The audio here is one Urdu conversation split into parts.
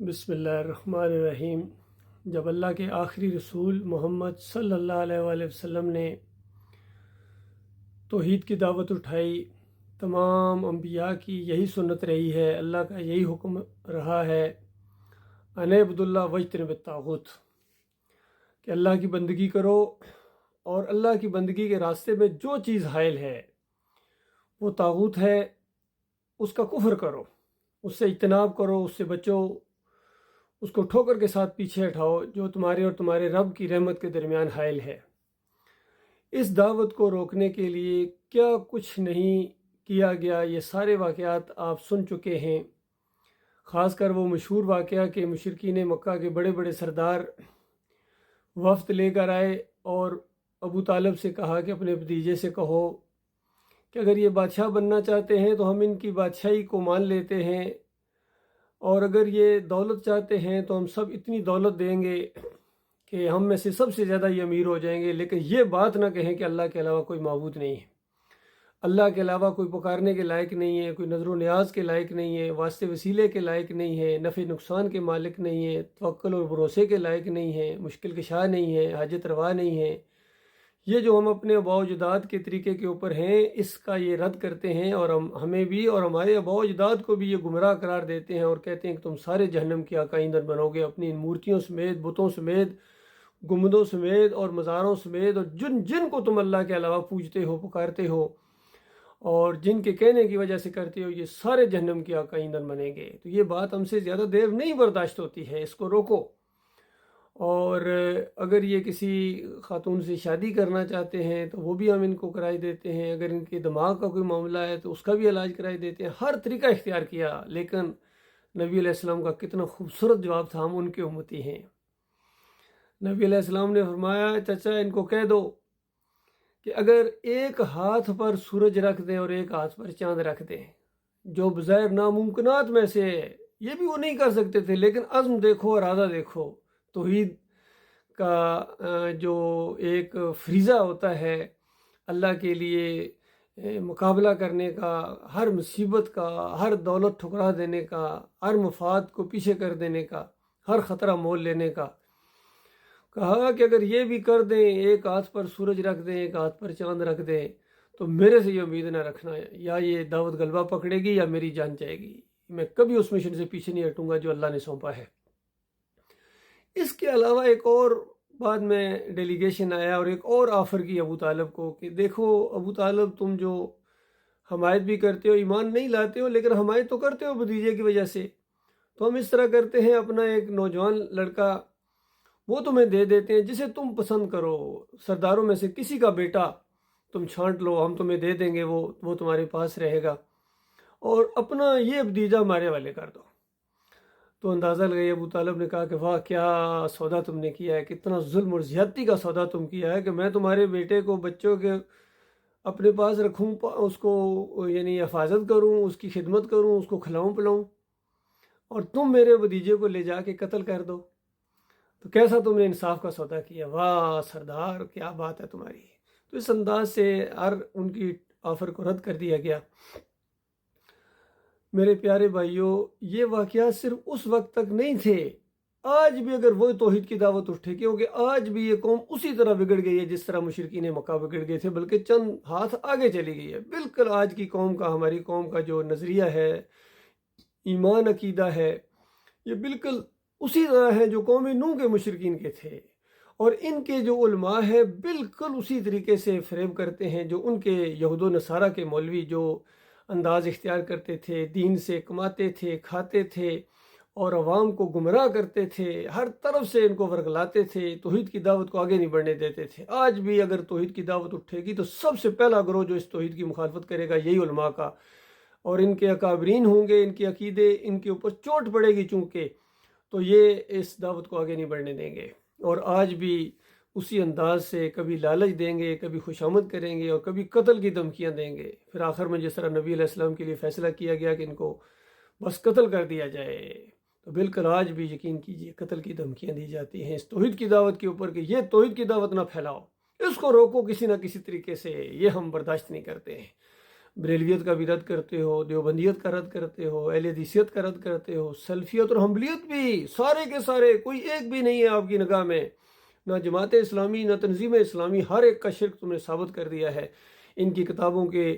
بسم اللہ الرحمن الرحیم۔ جب اللہ کے آخری رسول محمد صلی اللہ علیہ وآلہ وسلم نے توحید کی دعوت اٹھائی، تمام انبیاء کی یہی سنت رہی ہے، اللہ کا یہی حکم رہا ہے، ان اعبدوا اللہ واجتنبوا الطاغوت، کہ اللہ کی بندگی کرو اور اللہ کی بندگی کے راستے میں جو چیز حائل ہے وہ طاغوت ہے، اس کا کفر کرو، اس سے اجتناب کرو، اس سے بچو، اس کو ٹھوکر کے ساتھ پیچھے ہٹاؤ جو تمہارے اور تمہارے رب کی رحمت کے درمیان حائل ہے۔ اس دعوت کو روکنے کے لیے کیا کچھ نہیں کیا گیا، یہ سارے واقعات آپ سن چکے ہیں، خاص کر وہ مشہور واقعہ کہ مشرکین مکہ کے بڑے بڑے سردار وفد لے کر آئے اور ابو طالب سے کہا کہ اپنے بھتیجے سے کہو کہ اگر یہ بادشاہ بننا چاہتے ہیں تو ہم ان کی بادشاہی کو مان لیتے ہیں، اور اگر یہ دولت چاہتے ہیں تو ہم سب اتنی دولت دیں گے کہ ہم میں سے سب سے زیادہ یہ امیر ہو جائیں گے، لیکن یہ بات نہ کہیں کہ اللہ کے علاوہ کوئی معبود نہیں ہے، اللہ کے علاوہ کوئی پکارنے کے لائق نہیں ہے، کوئی نظر و نیاز کے لائق نہیں ہے، واسطے وسیلے کے لائق نہیں ہے، نفع نقصان کے مالک نہیں ہے، توکل اور بھروسے کے لائق نہیں ہے، مشکل کشا نہیں ہے، حاجت روا نہیں ہے۔ یہ جو ہم اپنے آباء و اجداد کے طریقے کے اوپر ہیں، اس کا یہ رد کرتے ہیں، اور ہمیں بھی اور ہمارے آباء و اجداد کو بھی یہ گمراہ قرار دیتے ہیں اور کہتے ہیں کہ تم سارے جہنم کے آقا ایندھن بنو گے، اپنی ان مورتیوں سمیت، بتوں سمیت، گنبدوں سمیت اور مزاروں سمیت، اور جن کو تم اللہ کے علاوہ پوجتے ہو، پکارتے ہو اور جن کے کہنے کی وجہ سے کرتے ہو، یہ سارے جہنم کے آقا ایندھن بنیں گے۔ تو یہ بات ہم سے زیادہ دیر نہیں برداشت ہوتی ہے، اس کو روکو۔ اور اگر یہ کسی خاتون سے شادی کرنا چاہتے ہیں تو وہ بھی ہم ان کو کرائی دیتے ہیں، اگر ان کے دماغ کا کوئی معاملہ ہے تو اس کا بھی علاج کرائی دیتے ہیں، ہر طریقہ اختیار کیا، لیکن نبی علیہ السلام کا کتنا خوبصورت جواب تھا، ہم ان کے امتی ہیں۔ نبی علیہ السلام نے فرمایا، چچا ان کو کہہ دو کہ اگر ایک ہاتھ پر سورج رکھ دیں اور ایک ہاتھ پر چاند رکھ دیں، جو بظاہر ناممکنات میں سے ہے، یہ بھی وہ نہیں کر سکتے تھے، لیکن عزم دیکھو، ارادہ دیکھو، توحید کا جو ایک فریضہ ہوتا ہے اللہ کے لیے مقابلہ کرنے کا، ہر مصیبت کا، ہر دولت ٹھکرا دینے کا، ہر مفاد کو پیچھے کر دینے کا، ہر خطرہ مول لینے کا، کہا کہ اگر یہ بھی کر دیں، ایک ہاتھ پر سورج رکھ دیں، ایک ہاتھ پر چاند رکھ دیں، تو میرے سے یہ امید نہ رکھنا ہے، یا یہ دعوت غلبہ پکڑے گی یا میری جان جائے گی، میں کبھی اس مشن سے پیچھے نہیں ہٹوں گا جو اللہ نے سونپا ہے۔ اس کے علاوہ ایک اور بعد میں ڈیلیگیشن آیا اور ایک اور آفر کی ابو طالب کو کہ دیکھو ابو طالب، تم جو حمایت بھی کرتے ہو، ایمان نہیں لاتے ہو، لیکن حمایت تو کرتے ہو بھتیجے کی وجہ سے، تو ہم اس طرح کرتے ہیں، اپنا ایک نوجوان لڑکا وہ تمہیں دے دیتے ہیں جسے تم پسند کرو، سرداروں میں سے کسی کا بیٹا تم چھانٹ لو، ہم تمہیں دے دیں گے، وہ تمہارے پاس رہے گا، اور اپنا یہ بھتیجا ہمارے والے کر دو۔ تو اندازہ لگائی، ابو طالب نے کہا کہ واہ کیا سودا تم نے کیا ہے، کتنا ظلم اور زیادتی کا سودا تم کیا ہے کہ میں تمہارے بیٹے کو، بچوں کے اپنے پاس رکھوں، اس کو یعنی حفاظت کروں، اس کی خدمت کروں، اس کو کھلاؤں پلاؤں، اور تم میرے بھتیجے کو لے جا کے قتل کر دو، تو کیسا تم نے انصاف کا سودا کیا، واہ سردار کیا بات ہے تمہاری۔ تو اس انداز سے ہر ان کی آفر کو رد کر دیا گیا۔ میرے پیارے بھائیوں، یہ واقعات صرف اس وقت تک نہیں تھے، آج بھی اگر وہ توحید کی دعوت اٹھے، کیونکہ آج بھی یہ قوم اسی طرح بگڑ گئی ہے جس طرح مشرکین مکہ بگڑ گئے تھے، بلکہ چند ہاتھ آگے چلی گئی ہے۔ بالکل آج کی قوم کا، ہماری قوم کا جو نظریہ ہے، ایمان عقیدہ ہے، یہ بالکل اسی طرح ہے جو قوم نوح کے مشرکین کے تھے، اور ان کے جو علماء ہیں بالکل اسی طریقے سے فریب کرتے ہیں جو ان کے یہود و نصارہ کے مولوی جو انداز اختیار کرتے تھے، دین سے کماتے تھے، کھاتے تھے، اور عوام کو گمراہ کرتے تھے، ہر طرف سے ان کو ورگلاتے تھے، توحید کی دعوت کو آگے نہیں بڑھنے دیتے تھے۔ آج بھی اگر توحید کی دعوت اٹھے گی تو سب سے پہلا گروہ جو اس توحید کی مخالفت کرے گا یہی علماء کا، اور ان کے اکابرین ہوں گے، ان کے عقیدے ان کے اوپر چوٹ پڑے گی چونکہ، تو یہ اس دعوت کو آگے نہیں بڑھنے دیں گے۔ اور آج بھی اسی انداز سے کبھی لالچ دیں گے، کبھی خوشامد کریں گے، اور کبھی قتل کی دھمکیاں دیں گے، پھر آخر میں جس طرح نبی علیہ السلام کے لیے فیصلہ کیا گیا کہ ان کو بس قتل کر دیا جائے، تو بالکل آج بھی یقین کیجئے قتل کی دھمکیاں دی جاتی ہیں اس توحید کی دعوت کے اوپر کہ یہ توحید کی دعوت نہ پھیلاؤ، اس کو روکو کسی نہ کسی طریقے سے، یہ ہم برداشت نہیں کرتے ہیں۔ بریلویت کا بھی رد کرتے ہو، دیوبندیت کا رد کرتے ہو، اہل حدیثیت کا رد کرتے ہو، سلفیت اور حنبلیت بھی، سارے کے سارے، کوئی ایک بھی نہیں ہے آپ کی نگاہ میں، نہ جماعت اسلامی نہ تنظیم اسلامی، ہر ایک کا شرک تم نے ثابت کر دیا ہے ان کی کتابوں کے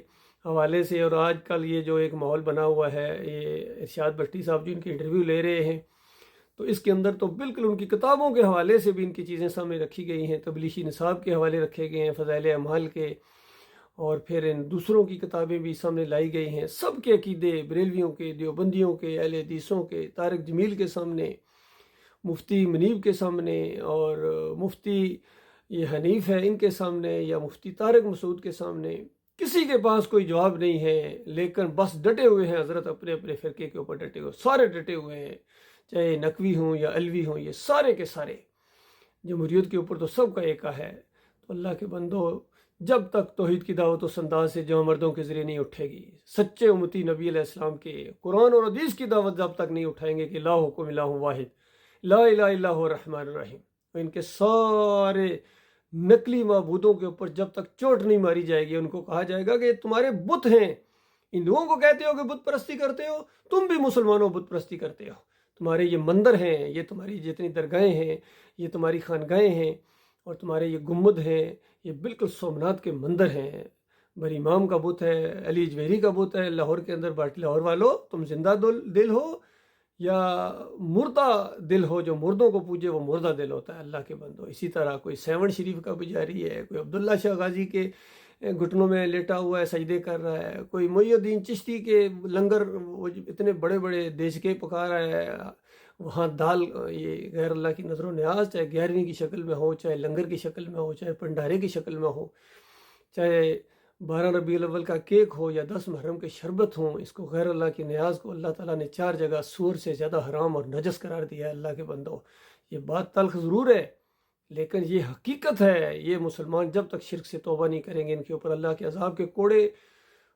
حوالے سے۔ اور آج کل یہ جو ایک ماحول بنا ہوا ہے، یہ ارشاد بھٹی صاحب جو ان کی انٹرویو لے رہے ہیں، تو اس کے اندر تو بالکل ان کی کتابوں کے حوالے سے بھی ان کی چیزیں سامنے رکھی گئی ہیں، تبلیغی نصاب کے حوالے رکھے گئے ہیں، فضائل اعمال کے، اور پھر ان دوسروں کی کتابیں بھی سامنے لائی گئی ہیں، سب کے عقیدے، بریلویوں کے، دیوبندیوں کے، اہل حدیثوں کے، طارق جمیل کے سامنے، مفتی منیب کے سامنے، اور مفتی یہ حنیف ہے ان کے سامنے، یا مفتی طارق مسعود کے سامنے، کسی کے پاس کوئی جواب نہیں ہے، لیکن بس ڈٹے ہوئے ہیں حضرت، اپنے اپنے فرقے کے اوپر ڈٹے ہوئے، سارے ڈٹے ہوئے ہیں، چاہے نقوی ہوں یا علوی ہوں، یہ سارے کے سارے۔ جمہوریت کے اوپر تو سب کا ایکا ہے۔ تو اللہ کے بندو، جب تک توحید کی دعوت اس انداز سے جمع مردوں کے ذریعے نہیں اٹھے گی، سچے امتی نبی علیہ السلام کے قرآن اور حدیث کی دعوت جب تک نہیں اٹھائیں گے کہ لا حکم الہ واحد لا الہ الا هو الرحمن الرحیم، ان کے سارے نقلی معبودوں کے اوپر جب تک چوٹ نہیں ماری جائے گی، ان کو کہا جائے گا کہ یہ تمہارے بت ہیں، ہندوؤں کو کہتے ہو کہ بت پرستی کرتے ہو، تم بھی مسلمانوں بت پرستی کرتے ہو، تمہارے یہ مندر ہیں، یہ تمہاری جتنی درگاہیں ہیں، یہ تمہاری خانگاہیں ہیں، اور تمہارے یہ گنبد ہیں، یہ بالکل سومناتھ کے مندر ہیں۔ بری امام کا بت ہے، علی جویری کا بت ہے لاہور کے اندر، باٹی لاہور والو، تم زندہ دل ہو یا مردہ دل ہو، جو مردوں کو پوجے وہ مردہ دل ہوتا ہے اللہ کے بندو۔ اسی طرح کوئی سیون شریف کا پجاری ہے، کوئی عبداللہ شاہ غازی کے گھٹنوں میں لیٹا ہوا ہے، سجدے کر رہا ہے، کوئی محی الدین چشتی کے لنگر وہ اتنے بڑے بڑے دیش کے پکا رہا ہے، وہاں دال یہ غیر اللہ کی نظر و نیاز، چاہے 11ویں کی شکل میں ہو، چاہے لنگر کی شکل میں ہو، چاہے پنڈارے کی شکل میں ہو، چاہے 12 ربیع الاول کا کیک ہو یا 10 محرم کے شربت ہوں، اس کو غیر اللہ کی نیاز کو اللہ تعالیٰ نے 4 جگہ سور سے زیادہ حرام اور نجس قرار دیا ہے اللہ کے بندو۔ یہ بات تلخ ضرور ہے، لیکن یہ حقیقت ہے۔ یہ مسلمان جب تک شرک سے توبہ نہیں کریں گے، ان کے اوپر اللہ کے عذاب کے کوڑے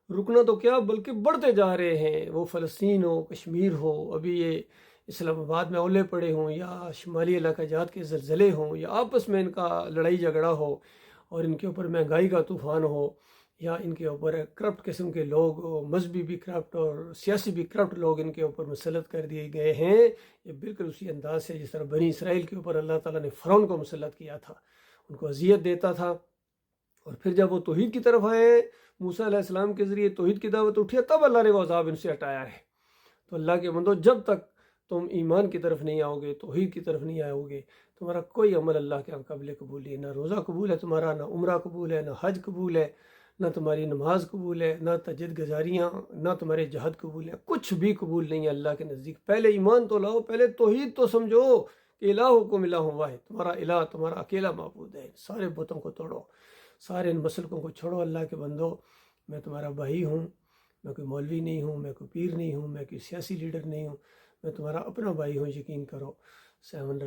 رکنا تو کیا بلکہ بڑھتے جا رہے ہیں، وہ فلسطین ہو، کشمیر ہو، ابھی یہ اسلام آباد میں اولے پڑے ہوں، یا شمالی علاقہ جات کے زلزلے ہوں، یا آپس میں ان کا لڑائی جھگڑا ہو، اور ان کے اوپر مہنگائی کا طوفان ہو، یا ان کے اوپر کرپٹ قسم کے لوگ، مذہبی بھی کرپٹ اور سیاسی بھی کرپٹ لوگ ان کے اوپر مسلط کر دیے گئے ہیں۔ یہ بالکل اسی انداز سے جس طرح بنی اسرائیل کے اوپر اللہ تعالیٰ نے فرعون کو مسلط کیا تھا، ان کو اذیت دیتا تھا، اور پھر جب وہ توحید کی طرف آئے، موسیٰ علیہ السلام کے ذریعے توحید کی دعوت اٹھی، تب اللہ نے وہ عذاب ان سے ہٹایا ہے۔ تو اللہ کے بندو، جب تک تم ایمان کی طرف نہیں آؤ گے، توحید کی طرف نہیں آؤ گے، تمہارا کوئی عمل اللہ کے قابل قبول نہیں، نہ روزہ قبول ہے تمہارا، نہ عمرہ قبول ہے، نہ حج قبول ہے، نہ تمہاری نماز قبول ہے، نہ تہجد گزاریاں، نہ تمہارے جہاد قبول ہے، کچھ بھی قبول نہیں ہے اللہ کے نزدیک۔ پہلے ایمان تو لاؤ، پہلے توحید تو سمجھو کہ الہکم الہ واحد، تمہارا الہ تمہارا اکیلا معبود ہے، سارے بتوں کو توڑو، سارے ان مسلکوں کو چھوڑو اللہ کے بندو۔ میں تمہارا بھائی ہوں، میں کوئی مولوی نہیں ہوں، میں کوئی پیر نہیں ہوں، میں کوئی سیاسی لیڈر نہیں ہوں، میں تمہارا اپنا بھائی ہوں، یقین کرو۔ 7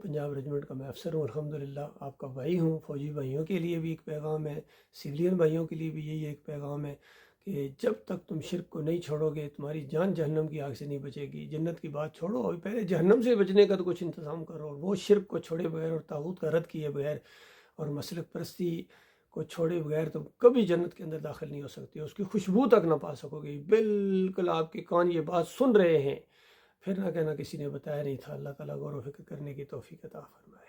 پنجاب ریجمنٹ کا میں افسر ہوں، الحمدللہ آپ کا بھائی ہوں۔ فوجی بھائیوں کے لیے بھی ایک پیغام ہے، سویلین بھائیوں کے لیے بھی یہی ایک پیغام ہے کہ جب تک تم شرک کو نہیں چھوڑو گے، تمہاری جان جہنم کی آگ سے نہیں بچے گی۔ جنت کی بات چھوڑو، ابھی پہلے جہنم سے بچنے کا تو کچھ انتظام کرو، اور وہ شرک کو چھوڑے بغیر اور طاغوت کا رد کیے بغیر اور مسلک پرستی کو چھوڑے بغیر تم کبھی جنت کے اندر داخل نہیں ہو سکتے، اس کی خوشبو تک نہ پا سکو گے۔ بالکل آپ کے کان یہ بات سن رہے ہیں، پھر نہ کہنا کسی نے بتایا نہیں تھا۔ اللہ تعالیٰ غور و فکر کرنے کی توفیق عطا فرمائے۔